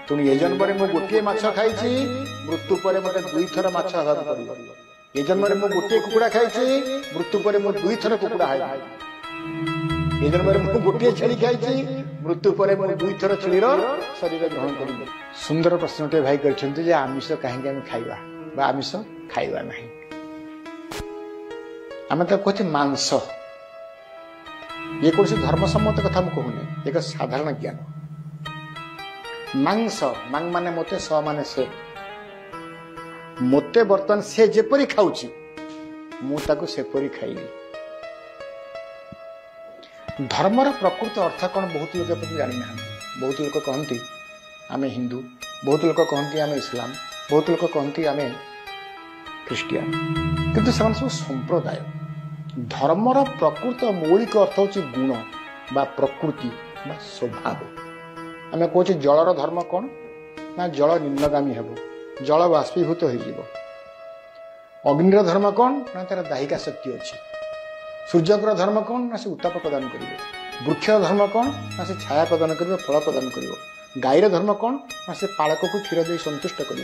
तेणु ये जन्म मु गोटे माछ खाई मृत्यु पर मत दुई थर माछ हवाक पड़ो। ये जन्म मु गोटे कुकुड़ा खाई मृत्यु पर मु दुई थर कुकुड़ा खाई। ये जन्म मु गोटे छेली खाई मृत्यु पर मु दुई थर छेलीर शरीर ग्रहण करी। सुंदर प्रश्नटे भाई कर आमिष कहीं आम खाइबा बा आमिष खाइबा नहीं। आम तो कहते मांस ये कौन धर्मसम्मत कथा मुझे कहूनी एक साधारण ज्ञान। मांस मांग माने मते स माने से मते बर्तन से जेपरी खाऊची मु ताको सेपरी खाइबी। धर्मर प्रकृत अर्थ कौन बहुत लोग जानी ना। बहुत लोग कहती आम हिंदू, बहुत लोग कहती आम इस्लाम, बहुत लोग कहती आम ख्रीस्टियान, किंतु सब संप्रदाय। धर्मर प्रकृत मौलिक अर्थ हूँ गुण बा प्रकृति बा स्वभाव। आम कहे जलर धर्म कौन ना जल निम्नगामी हेब, जल बाष्पीभूत हो। अग्निर धर्म कौन ना तार दाहिका शक्ति अच्छी। सूर्यकर धर्म कौन ना से उत्ताप प्रदान करेंगे। वृक्षर धर्म कौन ना से छाया प्रदान कर फल प्रदान कर। गाईर धर्म कौन ना से पालक को क्षीर दे संतुष्ट कर।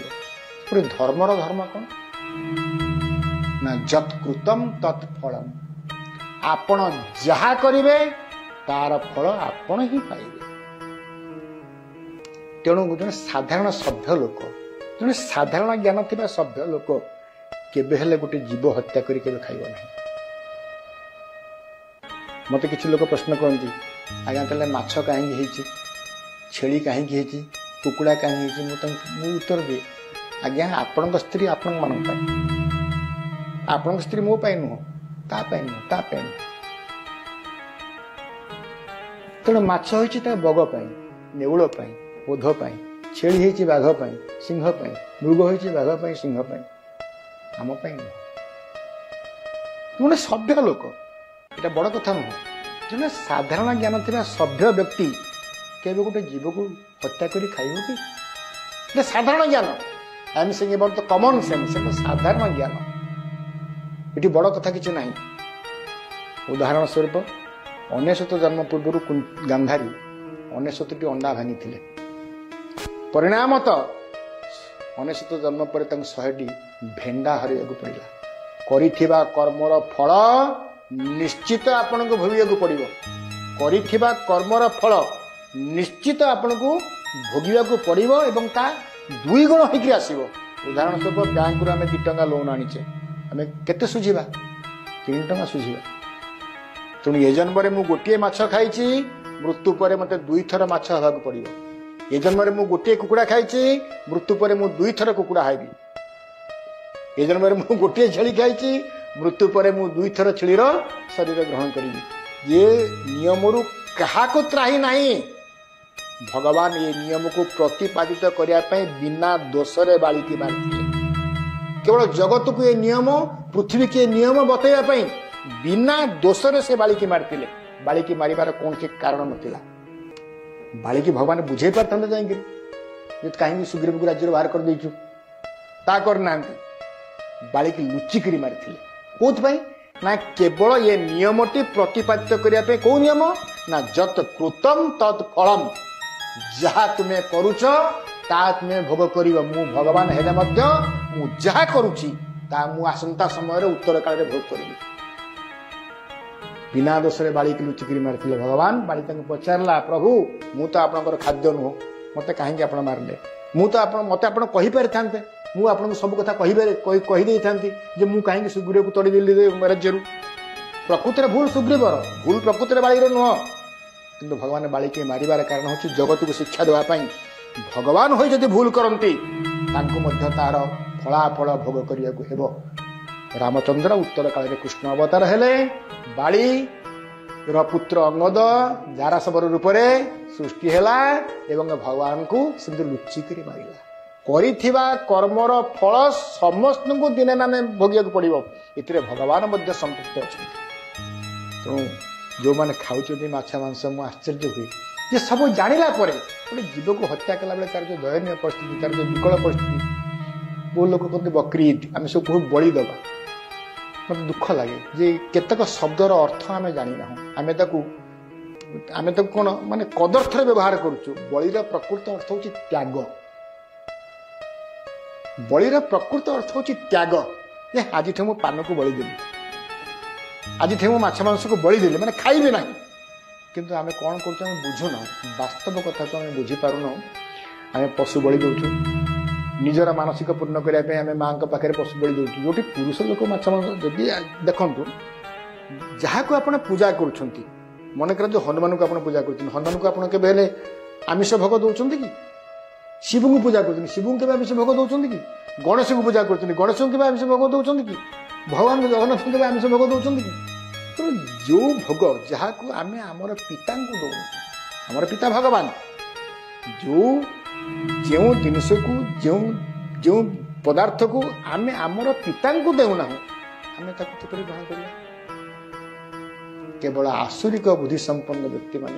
धर्मर धर्म कौन ना जत्कृतम तत्फलम। आपण जहा करिवे तार फल आपण ही पाइबे। तेणु जन साधारण सभ्य लोक, जन साधारण ज्ञान थिबा सभ्य लोक केबे हेले गोटे जीव हत्या करी केबे खाइबो नहीं। मते किछि लोक प्रश्न करती आज्ञा ताले माछ कहीं छेली कहीं कुकुड़ा कहीं मु उत्तर दिए आज्ञा आपण स्त्री आपण मान आपण स्त्री मो पाई नुह ता तेणु माछ होइछि ता बग पाई, नेउल पाई, ओध पाई, छेली होइछि बाघ पाई, सिंह पाई, मृग होइछि बाघ पाई, सिंह पाई, आम पाई नुह। गोटे सभ्य लोक एटा बड़ कथा नुह। जने साधारण ज्ञान थिबा सभ्य व्यक्ति केबे गोटे जीव को हत्या करी खाइबो कि? साधारण ज्ञान I am saying about the common sense. साधारण ज्ञान एटी बड़ कथा किछि नाही। उदाहरण स्वरूप 19 जन्म पूर्व गांधारी 19 अंडा भांगी थिले। परिणामत 19 जन्म पर 100 भेंडा हरिया को पड़िला। करिथिबा कर्मर फल निश्चित आपन को भोगिया को पड़िबो। करिथिबा कर्मर फल निश्चित आपन को भोगिया को पड़िबो एवं ता दुई गुण होइकि आसीबो। उदाहरण स्वरूप बैंक रु हमें 2 टंका लोन आनीचे हमें केते सुझीबा 3 टंका सुझीबा। तेणु ये जन्म मु गोटे माछ खाई मृत्यु पर मते 2 थर माछ हवाक पड़िबो। ये जन्म मु गोटे कुकुड़ा खाई मृत्यु पर मु 2 थर कुकुड़ा खाइबी। ये जन्म मु गोटे छेली खाई मृत्यु पर मु 2 थर छेलीर शरीर ग्रहण करी। ये नियम रु कहा को त्राही नहीं। भगवान ये नियम को प्रतिपादित करने बिना दोषरे बालिकी मारते। केवल जगत को ये नियम पृथ्वी के नियम बतैया बिना दोषरे से बालिकी मारते। बालिकी मारिबार कौन से कारण नथिला। बालिकी भगवान बुझे पारता जाइए कहीं सुग्रीव को राज्य बाहर कर देचु ता करना बालिकी लुचिकी मारी कौन ना केवल ये नियमटी प्रतिपादित करने कौ नियम ना जत कृतम तत् फलम। जहा तुम्हें करुच ता तुम्हें भोग कर। मु भगवान हेले मध्य मु जहा करुची ता मु आसंता समय उत्तर काल रे भोग करी। बिना दोषरे बालिकी लुचिकी मारते भगवान। बालिका पचारला प्रभु मु तो आपनकर खाद्य नुह मते कहीं आप मारले। मु तो मते आप कही पारि थांते मु आपन सब कथा कही दे थांती जे मु कहीं सुग्रीव को तोड़ी देली राज्य प्रकृति भूल सुग्रीवर भूल प्रकृति बालीर नुह। किंतु भगवान बालिकी मारिबार कारण हूँ जगत को शिक्षा देवाई। भगवान हो जदि भूल करती तार फलाफल भोग करने को हेबो। रामचंद्र उत्तर काल में कृष्ण अवतार हेले। बाली पुत्र अंगद जारासवर रूप से सृष्टि हैला एवं भगवान को सिंधु लुचिकी मारिला। करिथिबा कर्मर फल समस्त को दिने ना भोगिया को पड़ो। इतने भगवान मध्य संपृक्त अच्छा। तेणु जो मैंने खाऊँ माछ मांस मु आश्चर्य हुए ये सब जानिला परे गोटे जीव को हत्या कला बेले तार जो दयनीय परिस्थिति तार जो विकल परिस्थिति बहुत लोग कहते बकरी ईद आम सब बहुत बलि दबा। मत दुख लगे जे केतक शब्दर अर्थ आम जानी ना आम आम तो कौन माने कदर्थ व्यवहार करुचु बलिर प्रकृत अर्थ हूँ त्याग बलिर प्रकृत अर्थ हूँ त्याग आज मु पान को बलि देली आज मु माछ मांस को बलि देली माने खाइबे ना किंतु आम कौन कर बुझुना वास्तव कथा को आम बुझीपारुन आम पशु बलि दौचु निजर मानसिक पूर्ण करने आम माँ पाखे पशु बलि दौचु जो पुरुष लोक माछ मांस जदि देखु जहाँ को आप पूजा कर मन कर जो हनुमान को आप पूजा कर हनुमान को आप आमिष भोग दौरान कि शिव को पूजा कर शिव को आमिष भोग दौरान कि गणेश को पूजा कर गणेश को आमिष भोग दौरान कि भगवान जगन्नाथ को आमिष भोग दौरान कि तो जो भोग जहाँ को आम आमर पिता को दौ आमर पिता भगवान जो जो जिनस को जो जो पदार्थ को आम आमर पिता को देना आम ग्रहण कर केवल आसुरिक बुद्धि संपन्न व्यक्ति मान